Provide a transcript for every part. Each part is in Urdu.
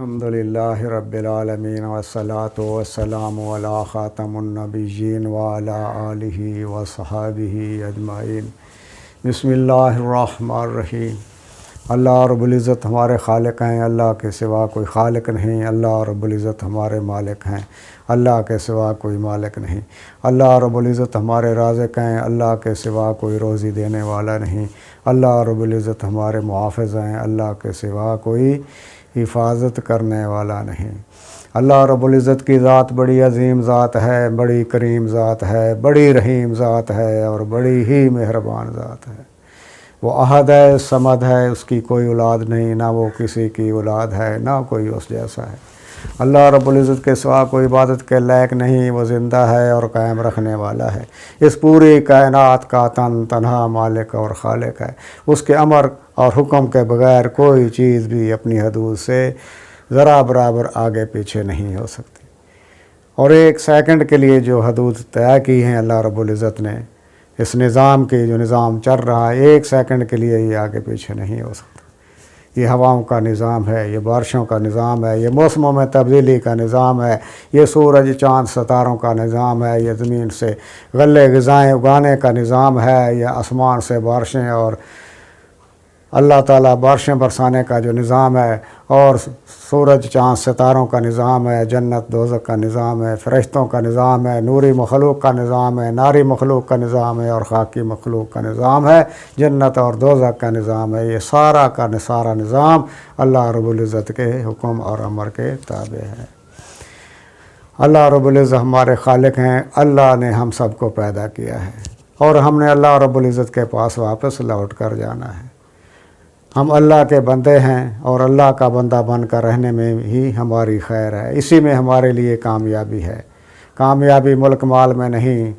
الحمدللہ رب العالمین والصلاۃ والسلام علی خاتم النبیین وعلی آلہ وصحبہ اجمعین۔ بسم اللہ الرحمن الرحیم۔ اللہ رب العزت ہمارے خالق ہیں، اللہ کے سوا کوئی خالق نہیں۔ اللہ رب العزت ہمارے مالک ہیں، اللہ کے سوا کوئی مالک نہیں۔ اللہ رب العزت ہمارے رازق ہیں، اللہ کے سوا کوئی روزی دینے والا نہیں۔ اللہ رب العزت ہمارے محافظ ہیں، اللہ کے سوا کوئی حفاظت کرنے والا نہیں۔ اللہ رب العزت کی ذات بڑی عظیم ذات ہے، بڑی کریم ذات ہے، بڑی رحیم ذات ہے اور بڑی ہی مہربان ذات ہے۔ وہ احد ہے، صمد ہے، اس کی کوئی اولاد نہیں، نہ وہ کسی کی اولاد ہے، نہ کوئی اس جیسا ہے۔ اللہ رب العزت کے سوا کوئی عبادت کے لائق نہیں، وہ زندہ ہے اور قائم رکھنے والا ہے۔ اس پوری کائنات کا تنہا مالک اور خالق ہے۔ اس کے امر اور حکم کے بغیر کوئی چیز بھی اپنی حدود سے ذرا برابر آگے پیچھے نہیں ہو سکتی، اور ایک سیکنڈ کے لیے جو حدود طے کی ہیں اللہ رب العزت نے، اس نظام کی جو نظام چل رہا ہے، ایک سیکنڈ کے لیے یہ آگے پیچھے نہیں ہو سکتا۔ یہ ہواؤں کا نظام ہے، یہ بارشوں کا نظام ہے، یہ موسموں میں تبدیلی کا نظام ہے، یہ سورج چاند ستاروں کا نظام ہے، یہ زمین سے غلے غذائیں اگانے کا نظام ہے، یہ آسمان سے بارشیں اور اللہ تعالیٰ بارشیں برسانے کا جو نظام ہے، اور سورج چاند ستاروں کا نظام ہے، جنت دوزخ کا نظام ہے، فرشتوں کا نظام ہے، نوری مخلوق کا نظام ہے، ناری مخلوق کا نظام ہے، اور خاکی مخلوق کا نظام ہے، جنت اور دوزخ کا نظام ہے۔ یہ سارا کا سارا نظام اللہ رب العزت کے حکم اور امر کے تابع ہے۔ اللہ رب العزت ہمارے خالق ہیں، اللہ نے ہم سب کو پیدا کیا ہے، اور ہم نے اللہ رب العزت کے پاس واپس لوٹ کر جانا ہے۔ ہم اللہ کے بندے ہیں، اور اللہ کا بندہ بن کر رہنے میں ہی ہماری خیر ہے، اسی میں ہمارے لیے کامیابی ہے۔ کامیابی ملک مال میں نہیں،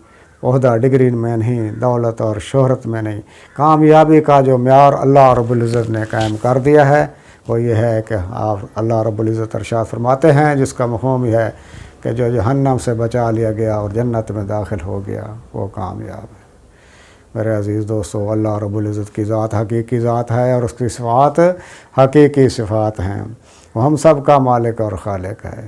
عہدہ ڈگری میں نہیں، دولت اور شہرت میں نہیں۔ کامیابی کا جو معیار اللہ رب العزت نے قائم کر دیا ہے وہ یہ ہے کہ آپ اللہ رب العزت ارشاد فرماتے ہیں، جس کا مفہوم یہ ہے کہ جو جہنم سے بچا لیا گیا اور جنت میں داخل ہو گیا وہ کامیاب ہے۔ میرے عزیز دوستو، اللہ رب العزت کی ذات حقیقی ذات ہے، اور اس کی صفات حقیقی صفات ہیں۔ وہ ہم سب کا مالک اور خالق ہے،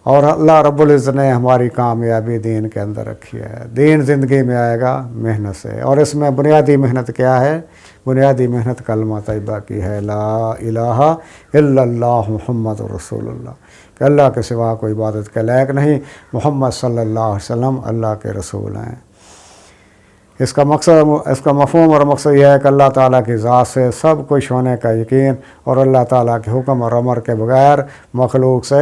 اور اللہ رب العزت نے ہماری کامیابی دین کے اندر رکھی ہے۔ دین زندگی میں آئے گا محنت سے، اور اس میں بنیادی محنت کیا ہے؟ بنیادی محنت کلمہ طیبہ کی ہے، لا الہ الا اللہ محمد رسول اللہ، کہ اللہ کے سوا کوئی عبادت کے لائق نہیں، محمد صلی اللہ علیہ وسلم اللہ کے رسول ہیں۔ اس کا مفہوم اور مقصد یہ ہے کہ اللہ تعالیٰ کی ذات سے سب کچھ ہونے کا یقین، اور اللہ تعالیٰ کے حکم اور امر کے بغیر مخلوق سے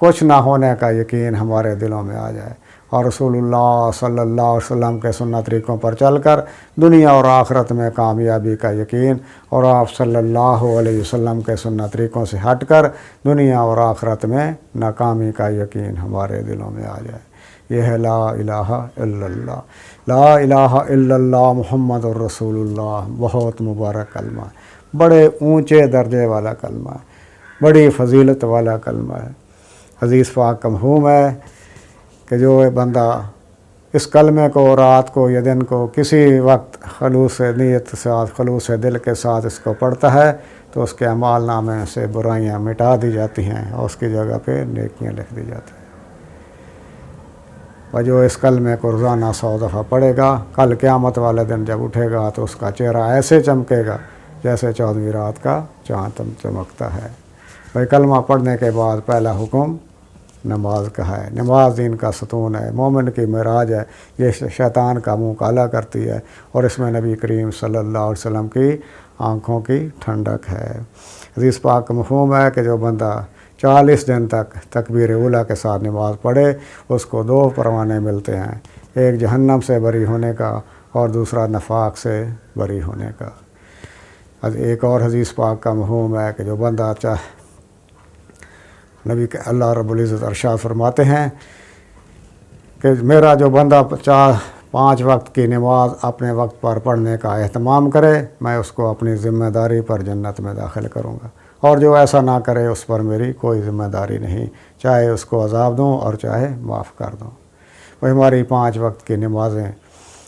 کچھ نہ ہونے کا یقین ہمارے دلوں میں آ جائے، اور رسول اللہ صلی اللہ علیہ وسلم کے سنت طریقوں پر چل کر دنیا اور آخرت میں کامیابی کا یقین، اور آپ صلی اللہ علیہ وسلم کے سنت طریقوں سے ہٹ کر دنیا اور آخرت میں ناکامی کا یقین ہمارے دلوں میں آ جائے۔ یہ ہے لا الہ الا اللہ، لا الہ الا اللہ محمد الرسول اللہ۔ بہت مبارک کلمہ ہے، بڑے اونچے درجے والا کلمہ ہے، بڑی فضیلت والا کلمہ ہے۔ حدیث پاک کا مفہوم ہے کہ جو بندہ اس کلمے کو رات کو یا دن کو کسی وقت خلوص نیت کے ساتھ، خلوص دل کے ساتھ اس کو پڑھتا ہے تو اس کے اعمال نامے سے برائیاں مٹا دی جاتی ہیں، اور اس کی جگہ پہ نیکیاں لکھ دی جاتی ہیں۔ اور جو اس کلمے کو روزانہ 100 دفعہ پڑھے گا، کل قیامت والے دن جب اٹھے گا تو اس کا چہرہ ایسے چمکے گا جیسے 14ویں رات کا چاند چمکتا ہے۔ بھائی، کلمہ پڑھنے کے بعد پہلا حکم نماز کا ہے۔ نماز دین کا ستون ہے، مومن کی معراج ہے، یہ شیطان کا منہ کالا کرتی ہے، اور اس میں نبی کریم صلی اللہ علیہ وسلم کی آنکھوں کی ٹھنڈک ہے۔ حدیث پاک کا مفہوم ہے کہ جو بندہ 40 دن تک تکبیر اولیٰ کے ساتھ نماز پڑھے، اس کو 2 پروانے ملتے ہیں، ایک جہنم سے بری ہونے کا اور دوسرا نفاق سے بری ہونے کا۔ ایک اور حدیث پاک کا مفہوم ہے کہ جو بندہ نبی کے اللہ رب العزت ارشاد فرماتے ہیں کہ میرا جو بندہ 5 وقت کی نماز اپنے وقت پر پڑھنے کا اہتمام کرے، میں اس کو اپنی ذمہ داری پر جنت میں داخل کروں گا، اور جو ایسا نہ کرے اس پر میری کوئی ذمہ داری نہیں، چاہے اس کو عذاب دوں اور چاہے معاف کر دوں۔ وہ ہماری 5 وقت کی نمازیں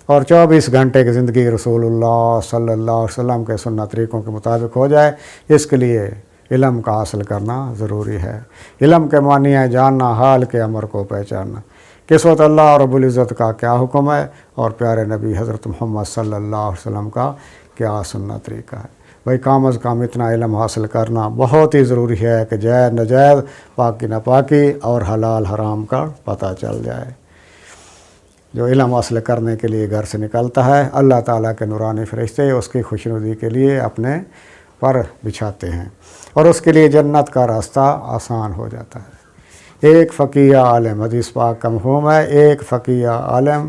اور 24 گھنٹے کی زندگی رسول اللہ صلی اللہ علیہ وسلم کے سنت طریقوں کے مطابق ہو جائے، اس کے لیے علم کا حاصل کرنا ضروری ہے۔ علم کے معنی ہے جاننا، حال کے امر کو پہچاننا، کس وقت اللہ رب العزت کا کیا حکم ہے اور پیارے نبی حضرت محمد صلی اللہ علیہ وسلم کا کیا سننا طریقہ ہے۔ بھائی کم از کم اتنا علم حاصل کرنا بہت ہی ضروری ہے کہ جائز ناجائز، پاکی ناپاکی اور حلال حرام کا پتہ چل جائے۔ جو علم حاصل کرنے کے لیے گھر سے نکلتا ہے، اللہ تعالیٰ کے نورانی فرشتے اس کی خوشنودی کے لیے اپنے پر بچھاتے ہیں اور اس کے لیے جنت کا راستہ آسان ہو جاتا ہے۔ ایک فقیہ عالم، حدیث پاک کا مفہوم ہے، ایک فقیہ عالم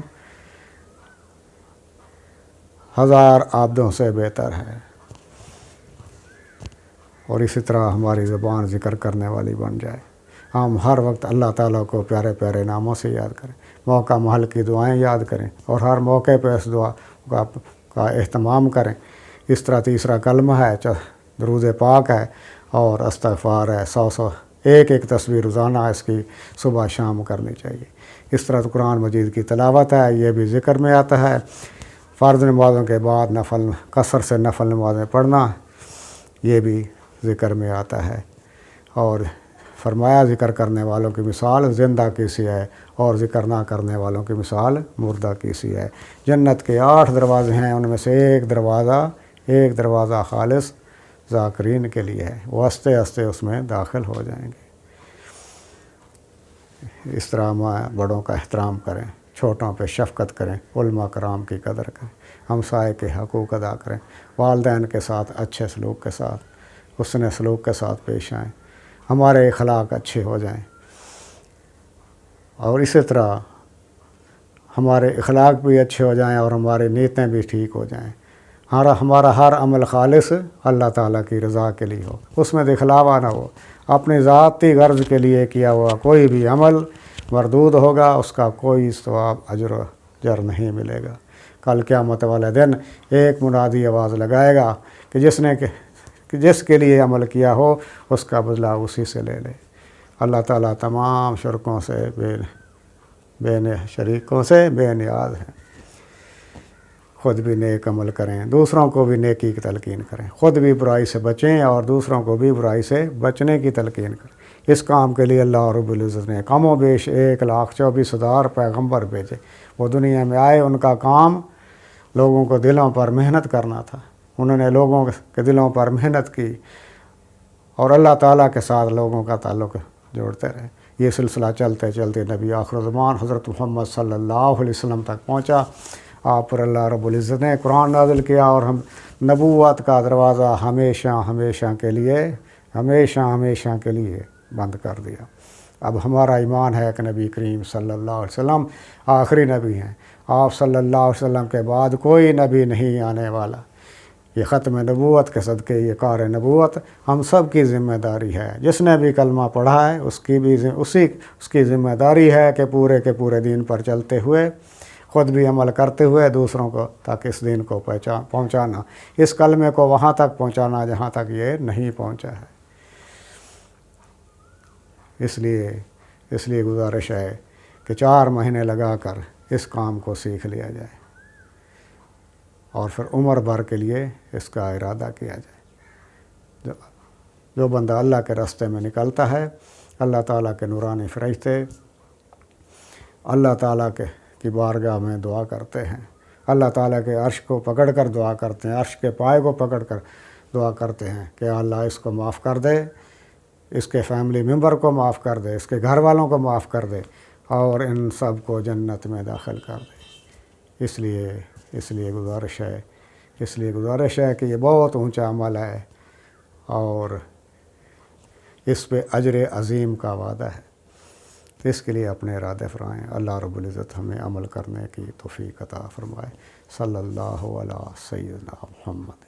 1000 عابدوں سے بہتر ہے۔ اور اسی طرح ہماری زبان ذکر کرنے والی بن جائے، ہم ہر وقت اللہ تعالیٰ کو پیارے پیارے ناموں سے یاد کریں، موقع محل کی دعائیں یاد کریں اور ہر موقع پہ اس دعا کا اہتمام کریں۔ اس طرح تیسرا کلمہ ہے، درود پاک ہے اور استغفار ہے، 100 ایک تصویر روزانہ اس کی صبح شام کرنی چاہیے۔ اس طرح تو قرآن مجید کی تلاوت ہے، یہ بھی ذکر میں آتا ہے۔ فرض نمازوں کے بعد قصر سے نفل نمازیں پڑھنا، یہ بھی ذکر میں آتا ہے۔ اور فرمایا ذکر کرنے والوں کی مثال زندہ کی سی ہے اور ذکر نہ کرنے والوں کی مثال مردہ کی سی ہے۔ جنت کے 8 دروازے ہیں، ان میں سے ایک دروازہ خالص ذاکرین کے لیے ہے، وہ ہنستے ہنستے اس میں داخل ہو جائیں گے۔ اس طرح بڑوں کا احترام کریں، چھوٹوں پہ شفقت کریں، علماء کرام کی قدر کریں، ہمسائے کے حقوق ادا کریں، والدین کے ساتھ اچھے سلوک کے ساتھ، حسن سلوک کے ساتھ پیش آئیں، ہمارے اخلاق اچھے ہو جائیں اور اسی طرح ہمارے اخلاق بھی اچھے ہو جائیں اور ہماری نیتیں بھی ٹھیک ہو جائیں۔ ہمارا ہر عمل خالص اللہ تعالیٰ کی رضا کے لیے ہو، اس میں دکھلاوا نہ ہو۔ اپنی ذاتی غرض کے لیے کیا ہوا کوئی بھی عمل مردود ہوگا، اس کا کوئی ثواب اجر و جر نہیں ملے گا۔ کل قیامت والے دن ایک منادی آواز لگائے گا کہ جس کے لیے عمل کیا ہو اس کا بدلہ اسی سے لے لے۔ اللہ تعالیٰ تمام شرکوں سے شریکوں سے بے نیاز ہیں۔ خود بھی نیک عمل کریں، دوسروں کو بھی نیکی کی تلقین کریں، خود بھی برائی سے بچیں اور دوسروں کو بھی برائی سے بچنے کی تلقین کریں۔ اس کام کے لیے اللہ رب العزت نے کم و بیش 1,24,000 پیغمبر بھیجے۔ وہ دنیا میں آئے، ان کا کام لوگوں کو دلوں پر محنت کرنا تھا، انہوں نے لوگوں کے دلوں پر محنت کی اور اللہ تعالیٰ کے ساتھ لوگوں کا تعلق جوڑتے رہے۔ یہ سلسلہ چلتے چلتے نبی آخر الزمان حضرت محمد صلی اللہ علیہ وسلم تک پہنچا۔ آپ پر اللہ رب العزت نے قرآن نازل کیا اور ہم نبوت کا دروازہ ہمیشہ کے لیے بند کر دیا۔ اب ہمارا ایمان ہے کہ نبی کریم صلی اللہ علیہ وسلم آخری نبی ہیں، آپ صلی اللہ علیہ وسلم کے بعد کوئی نبی نہیں آنے والا۔ یہ ختم نبوت کے صدقے، یہ کار نبوت ہم سب کی ذمہ داری ہے۔ جس نے بھی کلمہ پڑھا ہے اس کی ذمہ داری ہے کہ پورے کے پورے دین پر چلتے ہوئے، خود بھی عمل کرتے ہوئے دوسروں کو تک اس دین کو پہنچانا، اس کلمے کو وہاں تک پہنچانا جہاں تک یہ نہیں پہنچا ہے۔ اس لیے گزارش ہے کہ 4 مہینے لگا کر اس کام کو سیکھ لیا جائے اور پھر عمر بھر کے لیے اس کا ارادہ کیا جائے۔ جو بندہ اللہ کے راستے میں نکلتا ہے، اللہ تعالیٰ کے نورانی فرشتے اللہ تعالیٰ کی بارگاہ میں دعا کرتے ہیں، اللہ تعالیٰ کے عرش کو پکڑ کر دعا کرتے ہیں، عرش کے پائے کو پکڑ کر دعا کرتے ہیں کہ اللہ اس کو معاف کر دے، اس کے فیملی ممبر کو معاف کر دے، اس کے گھر والوں کو معاف کر دے اور ان سب کو جنت میں داخل کر دے۔ اس لیے گزارش ہے کہ یہ بہت اونچا عمل ہے اور اس پہ اجر عظیم کا وعدہ ہے۔ اس کے لیے اپنے ارادے فرمائیں۔ اللہ رب العزت ہمیں عمل کرنے کی توفیق عطا فرمائے۔ صلی اللہ علیہ سیدنا محمد۔